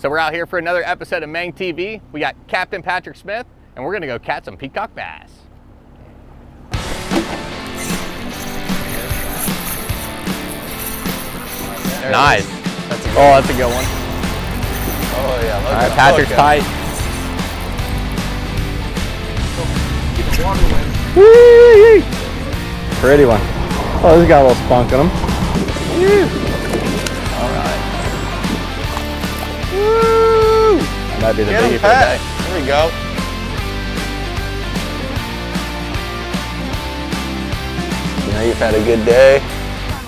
So we're out here for another episode of MANG TV. We got Captain Patrick Smith, and we're gonna go catch some peacock bass. Nice. That's a good one. Oh yeah. All right, Patrick's tight. Woo! Pretty one. Oh, this got a little spunk in him. All right. Woo! That might be the biggie for the day. There we go. You know you've had a good day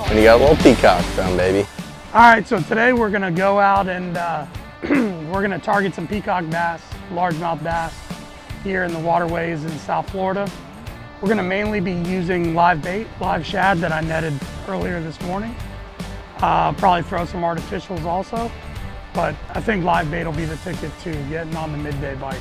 when you got a little peacock from, baby. All right, so today we're gonna go out and we're gonna target some peacock bass, largemouth bass, here in the waterways in South Florida. We're gonna mainly be using live bait, live shad that I netted earlier this morning. Probably throw some artificials also, but I think live bait will be the ticket to getting on the midday bite.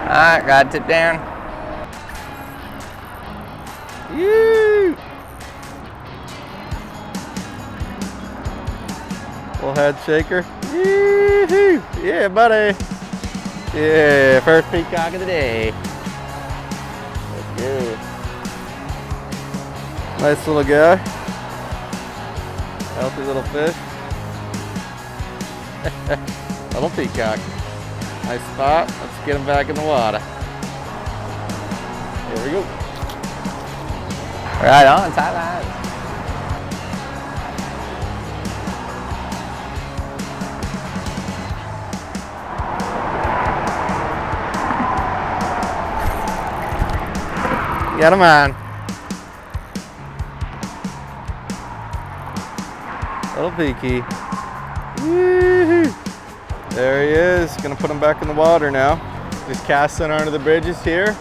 All right, ride tip down. Woo! Little head shaker. Woo-hoo! Yeah, buddy. Yeah, first peacock of the day. That's good. Nice little guy. Healthy little fish. Little peacock. Nice spot. Let's get him back in the water. Here we go. Right on, tight lines. Got him on. Little peaky. Woo-hoo. There he is. Gonna put him back in the water now. Just casting under the bridges here.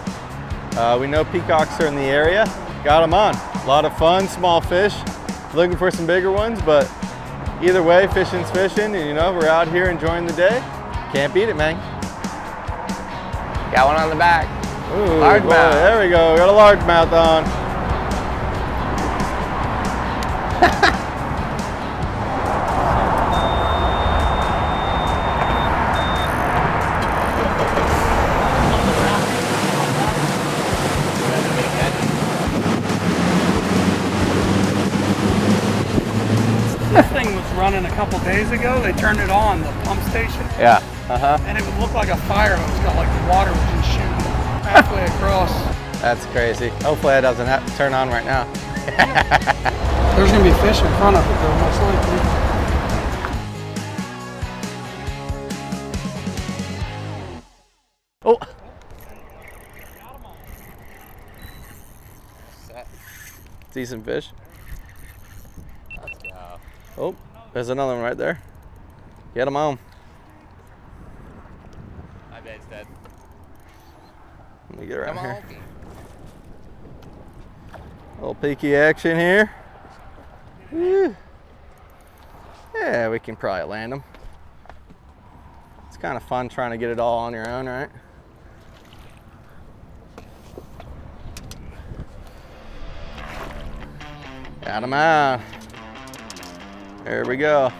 We know peacocks are in the area. Got them on. A lot of fun, small fish. Looking for some bigger ones, but either way, fishing's fishing. And you know, we're out here enjoying the day. Can't beat it, man. Got one on the back. Ooh, largemouth. Boy, there we go. Got a largemouth on. This thing was running a couple days ago. They turned it on, the pump station. Yeah. And it would look like a fire hose. Got like the water was just shooting halfway across. That's crazy. Hopefully it doesn't have to turn on right now. There's gonna be fish in front of it though, most likely. Oh. Decent fish. Let's go. Oh, there's another one right there. Get him on. My bait's dead. Let me get around Come here. on. Little peaky action here. Woo. Yeah, we can probably land them. It's kind of fun trying to get it all on your own, right? Got him out. There we go.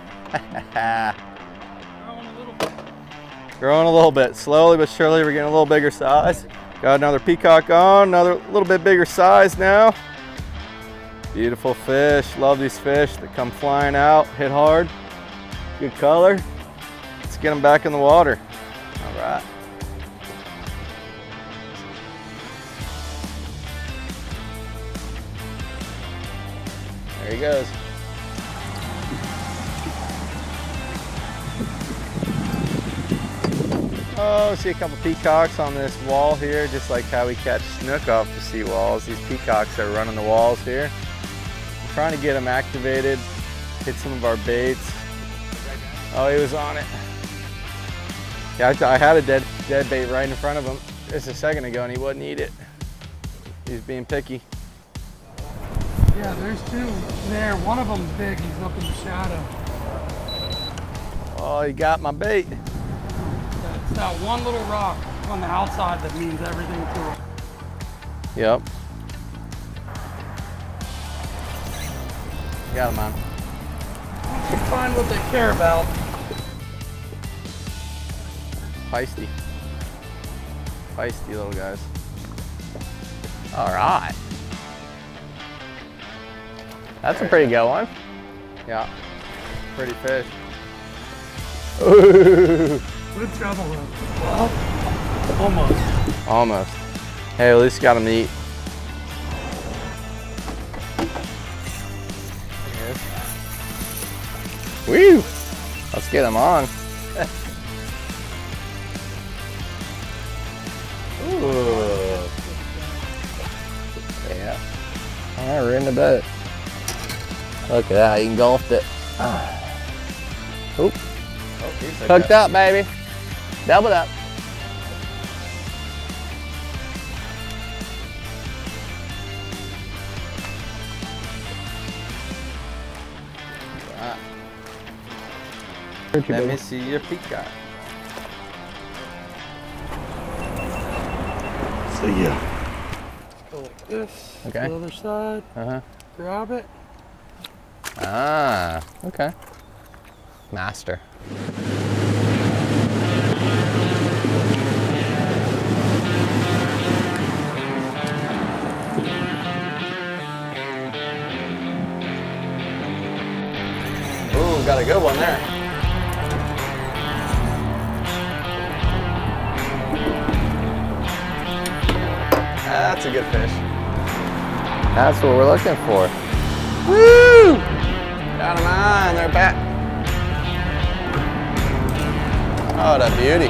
Growing a little bit. Slowly but surely we're getting a little bigger size. Got another peacock on, another little bit bigger size now. Beautiful fish. Love these fish that come flying out, hit hard. Good color. Let's get them back in the water. All right. There he goes. Oh, see a couple peacocks on this wall here, just like how we catch snook off the seawalls. These peacocks are running the walls here. I'm trying to get them activated, hit some of our baits. Oh, he was on it. Yeah, I had a dead bait right in front of him just a second ago and he wouldn't eat it. He's being picky. Yeah, there's two there. One of them's big. He's up in the shadow. Oh, he got my bait. It's that one little rock on the outside that means everything to it. Yep. Got him, man. You find what they care about. Feisty. Feisty little guys. All right. That's a pretty good one. Yeah. Pretty fish. Ooh. Good trouble with. Well, almost. Almost. Hey, at least got him to eat. Woo. Let's get him on. Ooh. Yeah. All right, we're in the boat. Look at that, he engulfed it. Oop. Oh, he's Hooked up, baby. Doubled up. Let me see your peacock. So yeah. Go like this. Okay. The other side. Uh-huh. Grab it. Ah, okay. Master. Ooh, got a good one there. That's a good fish. That's what we're looking for. Woo! Got him on, they're back. Oh, that beauty.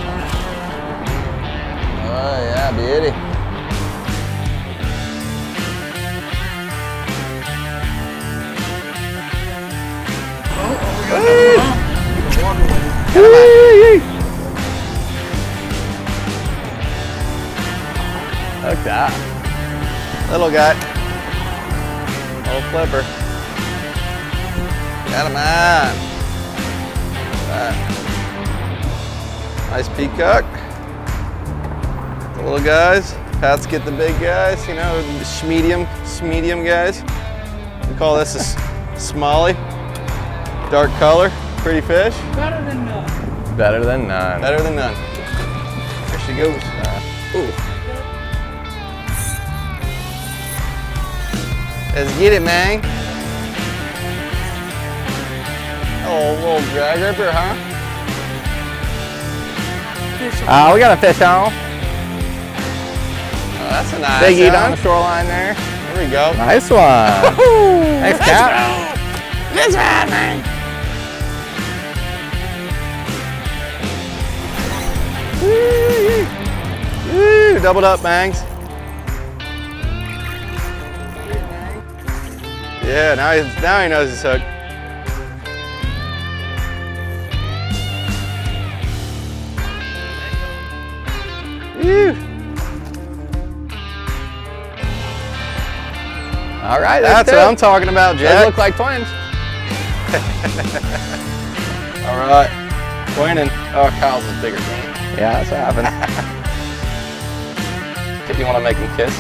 Oh, yeah, beauty. Look at that. Little guy. Little flipper. Got him on. Nice peacock. The little guys. Pats get the big guys, you know, medium guys. We call this a smalley. Dark color, pretty fish. Better than none. Better than none. Better than none. There she goes. Ooh. Let's get it, man. Oh, little drag ripper, huh? We got a fish on. Oh, that's a nice Big eat one. on the shoreline there. There we go. Nice one. Thanks, Cap. That's right, man. Woo, doubled up, Mangs. Yeah, now he knows he's hooked. Woo. All right, That's what I'm talking about, They Jack. look like twins. All right, twinning. Oh, Kyle's is bigger than me. Yeah, that's what happened. If you want to make him kiss.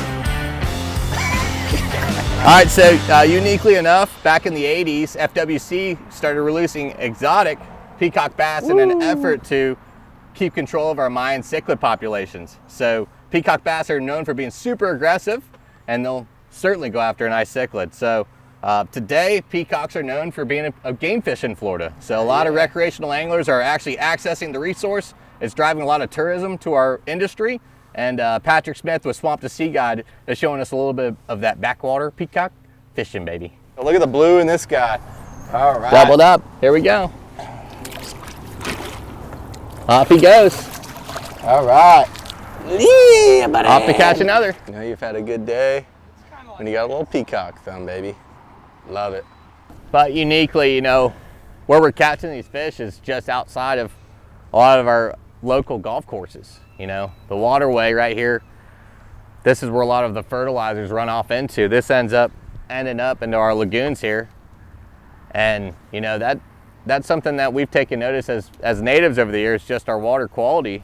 All right, so uniquely enough, back in the 80s, FWC started releasing exotic peacock bass in an effort to keep control of our Mayan cichlid populations. So peacock bass are known for being super aggressive, and they'll certainly go after a nice cichlid. So today, peacocks are known for being a game fish in Florida. So a lot of recreational anglers are actually accessing the resource. It's driving a lot of tourism to our industry. And Patrick Smith with Swamp to Sea Guide is showing us a little bit of that backwater peacock fishing, baby. Look at the blue in this guy. All right. Doubled up. Here we go. Off he goes. All right. Yeah, buddy. Off to catch another. You know you've had a good day when you got a little peacock thumb, baby. Love it. But uniquely, you know, where we're catching these fish is just outside of a lot of our local golf courses. You know, the waterway right here, this is where a lot of the fertilizers run off into. This ending up into our lagoons here. And, you know, that's something that we've taken notice as natives over the years. Just our water quality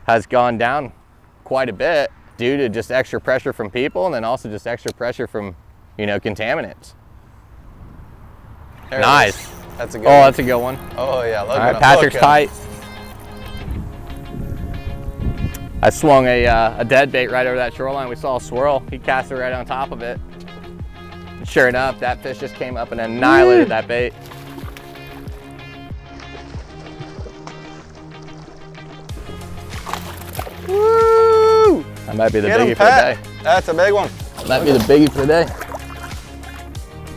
has gone down quite a bit due to just extra pressure from people, and then also just extra pressure from, you know, contaminants. There Nice. That's a good Oh, one. that's a good one. Oh yeah, look All at right, him. Patrick's Look at him. tight. I swung a dead bait right over that shoreline. We saw a swirl. He cast it right on top of it. Sure enough, that fish just came up and annihilated that bait. Woo! That might be the Get him, biggie for the Pat. day. That's a big one. Might be the biggie for the day.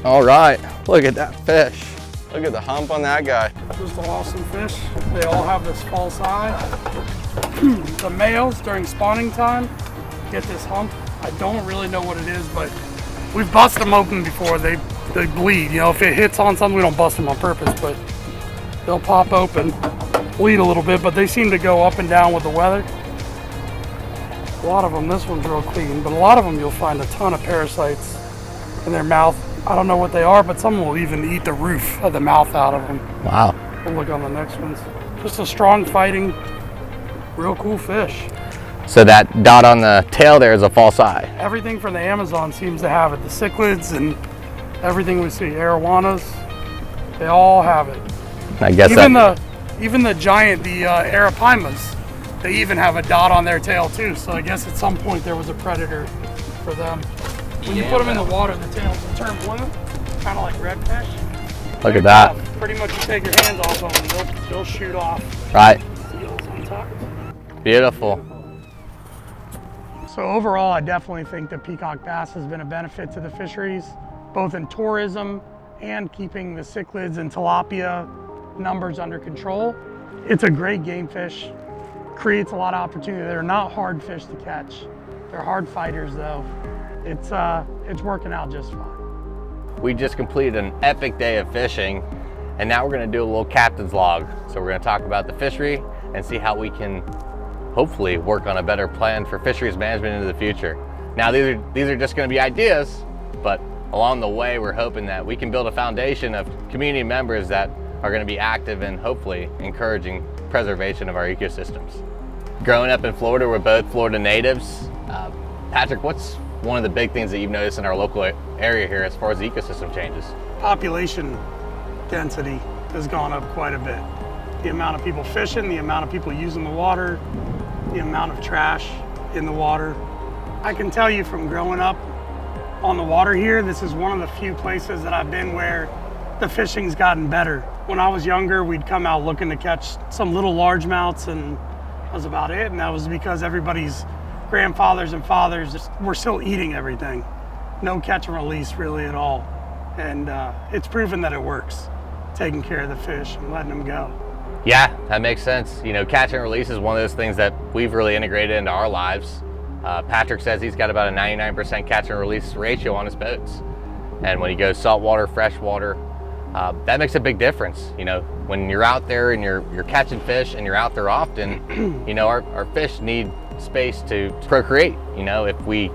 All right, look at that fish. Look at the hump on that guy. Just awesome fish. They all have this false eye. The males during spawning time get this hump. I don't really know what it is, but we've busted them open before. They bleed. You know, if it hits on something, we don't bust them on purpose, but they'll pop open, bleed a little bit, but they seem to go up and down with the weather. A lot of them, this one's real clean, but a lot of them you'll find a ton of parasites in their mouth. I don't know what they are, but some will even eat the roof of the mouth out of them. Wow. We'll look on the next ones. Just a strong fighting, real cool fish. So that dot on the tail there is a false eye. Everything from the Amazon seems to have it. The cichlids and everything we see, arowanas, they all have it. I guess Even the giant, the arapimas, they even have a dot on their tail too. So I guess at some point there was a predator for them. When you put them in the water, the tails will turn blue, kind of like redfish. Look at that. Pretty much you take your hands off of them, they'll shoot off. Right. Seals on top. Beautiful. So overall, I definitely think that peacock bass has been a benefit to the fisheries, both in tourism and keeping the cichlids and tilapia numbers under control. It's a great game fish, creates a lot of opportunity. They're not hard fish to catch. They're hard fighters though. It's working out just fine. We just completed an epic day of fishing, and now we're gonna do a little captain's log. So we're gonna talk about the fishery and see how we can hopefully work on a better plan for fisheries management into the future. Now these are just gonna be ideas, but along the way we're hoping that we can build a foundation of community members that are gonna be active and hopefully encouraging preservation of our ecosystems. Growing up in Florida, we're both Florida natives. Patrick, what's one of the big things that you've noticed in our local area here as far as the ecosystem changes? Population density has gone up quite a bit. The amount of people fishing, the amount of people using the water, the amount of trash in the water. I can tell you from growing up on the water here, this is one of the few places that I've been where the fishing's gotten better. When I was younger, we'd come out looking to catch some little largemouths, and that was about it. And that was because everybody's grandfathers and fathers were still eating everything. No catch and release really at all. And it's proven that it works, taking care of the fish and letting them go. Yeah, that makes sense. You know, catch and release is one of those things that we've really integrated into our lives. Patrick says he's got about a 99% catch and release ratio on his boats. And when he goes saltwater, freshwater, that makes a big difference. You know, when you're out there and you're catching fish and you're out there often, you know, our fish need space to procreate. You know, if we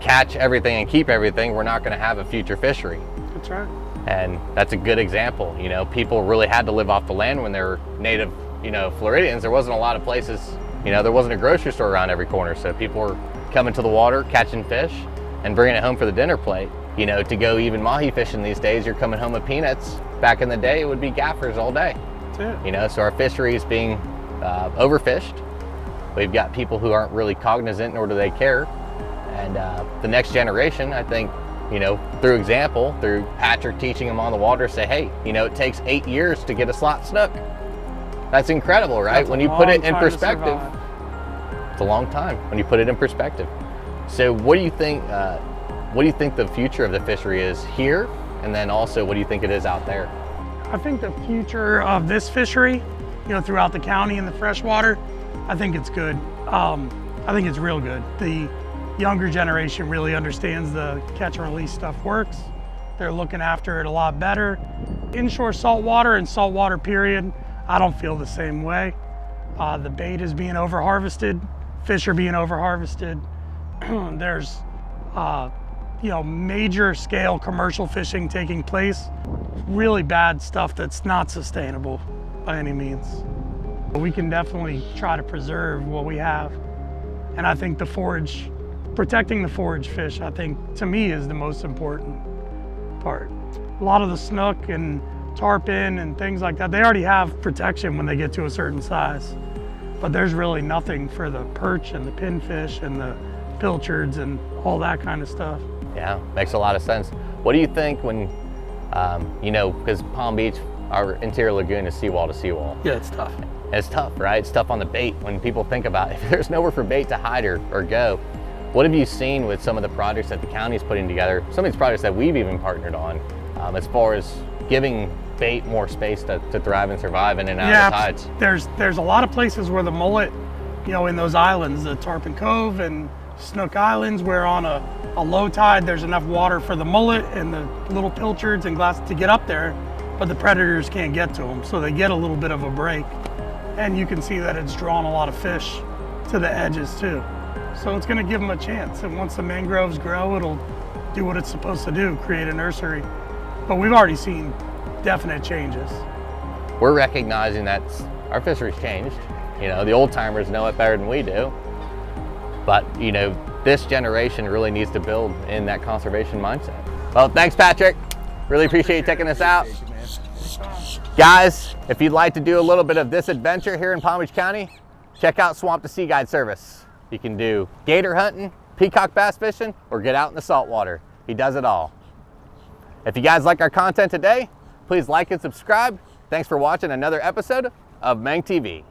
catch everything and keep everything, we're not going to have a future fishery. That's right. And that's a good example. You know, people really had to live off the land when they were native, you know, Floridians. There wasn't a lot of places, you know, there wasn't a grocery store around every corner. So people were coming to the water, catching fish and bringing it home for the dinner plate. You know, to go even mahi fishing these days, you're coming home with peanuts. Back in the day, it would be gaffers all day. That's it. You know, so our fishery is being overfished. We've got people who aren't really cognizant, nor do they care. And the next generation, I think, you know, through example, through Patrick teaching them on the water, say, hey, you know, it takes 8 years to get a slot snook. That's incredible, right? That's when you put it in long time to perspective, survive. it's a long time when you put it in perspective. So what do you think, the future of the fishery is here? And then also, what do you think it is out there? I think the future of this fishery, you know, throughout the county and the freshwater, I think it's good. I think it's real good. The younger generation really understands the catch and release stuff works. They're looking after it a lot better. Inshore saltwater and saltwater period, I don't feel the same way. The bait is being over harvested, fish are being over harvested. There's major scale commercial fishing taking place. Really bad stuff that's not sustainable by any means. We can definitely try to preserve what we have. And I think protecting the forage fish, I think, to me, is the most important part. A lot of the snook and tarpon and things like that, they already have protection when they get to a certain size. But there's really nothing for the perch and the pinfish and the pilchards and all that kind of stuff. Yeah, makes a lot of sense. What do you think when, because Palm Beach, our interior lagoon is seawall to seawall. Yeah, it's tough. It's tough, right? It's tough on the bait. When people think about it, if there's nowhere for bait to hide or go, what have you seen with some of the projects that the county's putting together, some of these projects that we've even partnered on, as far as giving bait more space to thrive and survive in and out of the tides? There's a lot of places where the mullet, in those islands, the Tarpon Cove and Snook Islands, where on a low tide there's enough water for the mullet and the little pilchards and glass to get up there, but the predators can't get to them, so they get a little bit of a break. And you can see that it's drawn a lot of fish to the edges too. So it's gonna give them a chance, and once the mangroves grow, it'll do what it's supposed to do, create a nursery. But we've already seen definite changes. We're recognizing that our fishery's changed. The old timers know it better than we do. But, this generation really needs to build in that conservation mindset. Well, thanks, Patrick. Really appreciate you taking us out. Guys, if you'd like to do a little bit of this adventure here in Palm Beach County, check out Swamp to Sea Guide service. You can do gator hunting, peacock bass fishing, or get out in the saltwater. He does it all. If you guys like our content today, please like and subscribe. Thanks for watching another episode of MANG TV.